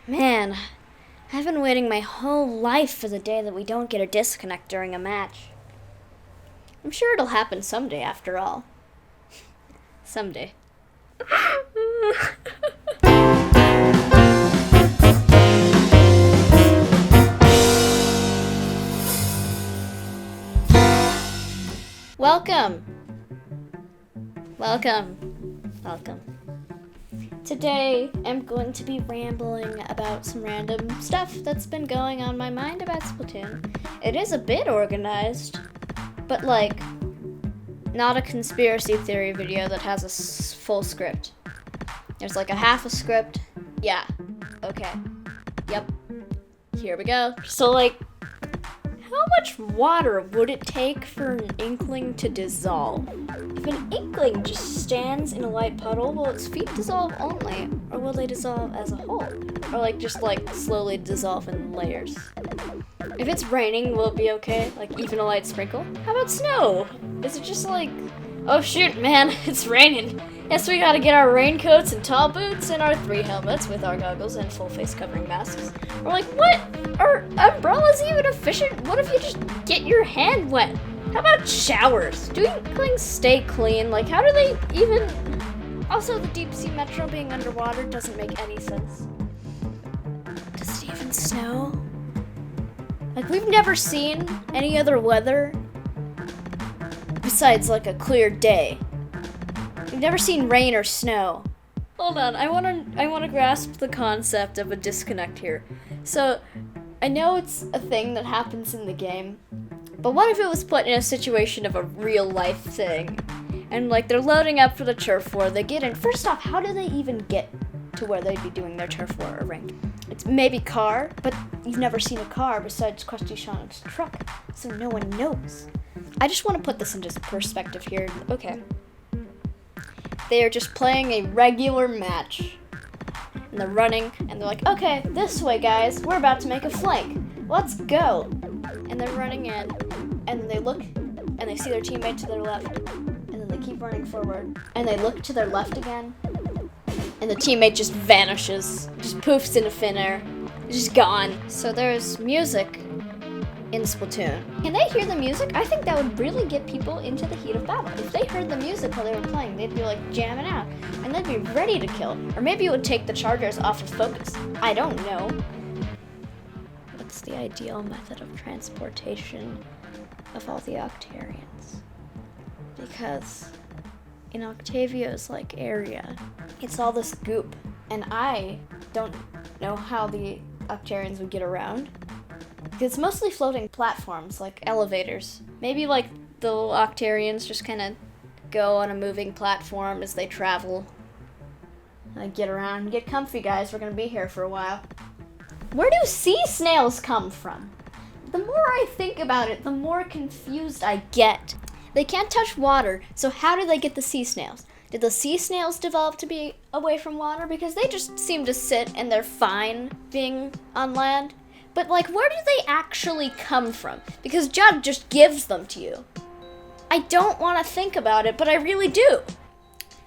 Man, I've been waiting my whole life for the day that we don't get a disconnect during a match. I'm sure it'll happen someday after all. Someday. Welcome. Welcome. Today, I'm going to be rambling about some random stuff that's been going on my mind about Splatoon. It is a bit organized, but not a conspiracy theory video that has a full script. There's a half a script. Yeah. Okay. Yep. Here we go. So how much water would it take for an inkling to dissolve? If an inkling just stands in a light puddle, will its feet dissolve only, or will they dissolve as a whole? Or just slowly dissolve in layers? If it's raining, will it be okay? Even a light sprinkle? How about snow? Is it just oh shoot, man, it's raining. Yes, we gotta get our raincoats and tall boots and our 3 helmets with our goggles and full face covering masks. Or what? Are umbrellas even efficient? What if you just get your hand wet? How about showers? Do inklings stay clean? How do they even... Also, the deep sea metro being underwater doesn't make any sense. Does it even snow? We've never seen any other weather besides a clear day. We've never seen rain or snow. Hold on, I wanna grasp the concept of a disconnect here. So, I know it's a thing that happens in the game, but what if it was put in a situation of a real life thing? And they're loading up for the turf war, they get in. First off, how do they even get to where they'd be doing their turf war or ranked? It's maybe car, but you've never seen a car besides Krusty Shannon's truck, so no one knows. I just want to put this into perspective here. Okay. They are just playing a regular match. And they're running, and they're okay, this way, guys. We're about to make a flank. Let's go. And they're running in, and they look, and they see their teammate to their left. And then they keep running forward. And they look to their left again. And the teammate just vanishes. Just poofs into thin air. Just gone. So there's music in Splatoon. Can they hear the music? I think that would really get people into the heat of battle. If they heard the music while they were playing, they'd be jamming out, and they'd be ready to kill. Or maybe it would take the chargers off of focus. I don't know. What's the ideal method of transportation of all the Octarians? Because in Octavio's area, it's all this goop, and I don't know how the Octarians would get around. It's mostly floating platforms, elevators. Maybe the Octarians just kind of go on a moving platform as they travel. Get around, get comfy, guys. We're gonna be here for a while. Where do sea snails come from? The more I think about it, the more confused I get. They can't touch water, so how do they get the sea snails? Did the sea snails develop to be away from water? Because they just seem to sit and they're fine being on land. But where do they actually come from? Because Judd just gives them to you. I don't want to think about it, but I really do.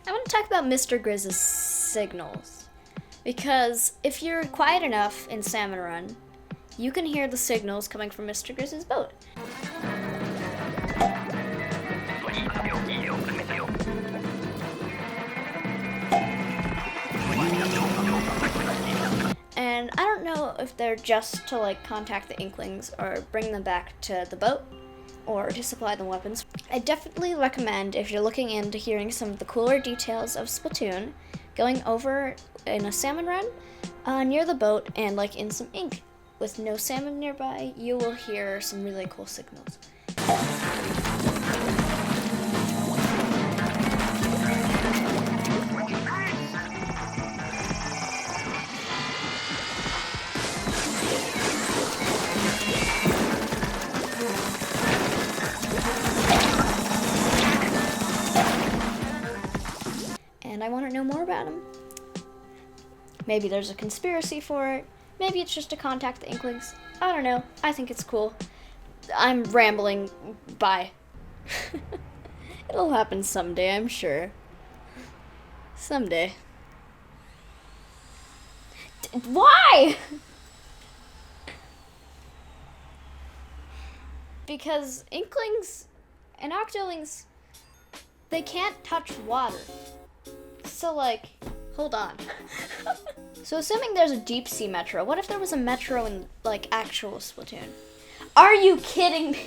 I want to talk about Mr. Grizz's signals. Because if you're quiet enough in Salmon Run, you can hear the signals coming from Mr. Grizz's boat. And I don't know if they're just to contact the inklings or bring them back to the boat or to supply them weapons. I definitely recommend, if you're looking into hearing some of the cooler details of Splatoon, going over in a salmon run near the boat and in some ink. With no salmon nearby, you will hear some really cool signals. And I want to know more about him. Maybe there's a conspiracy for it. Maybe it's just to contact the inklings. I don't know. I think it's cool. I'm rambling. Bye. It'll happen someday, I'm sure. Someday. Why? Because inklings and octolings, they can't touch water. So, like, hold on. So, assuming there's a deep sea metro, what if there was a metro in, like, actual Splatoon? Are you kidding me?